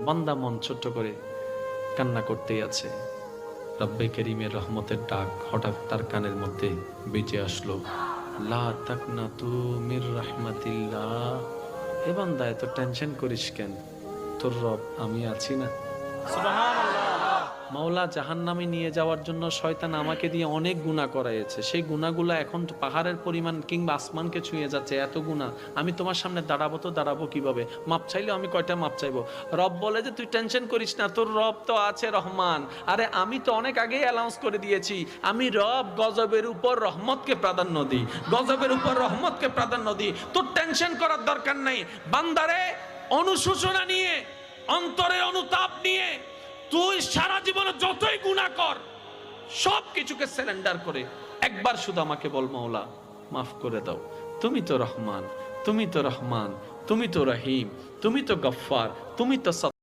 বান্দা মন ছোট্ট করে কান্না করতেই আছে। রব্বে করিমের রহমতের ডাক হঠাৎ তার কানের মধ্যে বেজে আসলো, লা তাকনাতু মির রাহমাতিল্লাহ। এ বান্দা এত টেনশন করিস কেন, তোর রব আমি আছি না। মাওলা জাহান্নামে নিয়ে যাওয়ার জন্য শয়তান আমাকে দিয়ে অনেক গুনাহ করাইছে, সেই গুনাহগুলো এখন তো পাহাড়ের পরিমাণ কিংবা আসমানকে ছুঁয়ে যাচ্ছে, এত গুনাহ। আমি তোমার সামনে দাঁড়াবো তো দাঁড়াবো কিভাবে? মাপ চাইলে আমি কয়টা মাপ চাইবো? রব বলে যে তুই টেনশন করিস না, তোর রব তো আছে রহমান। আরে আমি তো অনেক আগেই অ্যানাউন্স করে দিয়েছি, আমি রব গজবের উপর রহমতকে প্রাধান্য দিই, গজবের উপর রহমতকে প্রাধান্য দিই। তোর টেনশন করার দরকার নাই বান্দারে। অনুশোচনা নিয়ে, অন্তরে অনুতাপ নিয়ে তুই সারা জীবনে যতই গুনাহ কর, সব কিছুকে সারেন্ডার করে একবার শুধু আমাকে বল, মাওলা মাফ করে দাও। তুমি তো রহমান, তুমি তো রহমান, তুমি তো রহিম, তুমি তো গফফার, তুমি তো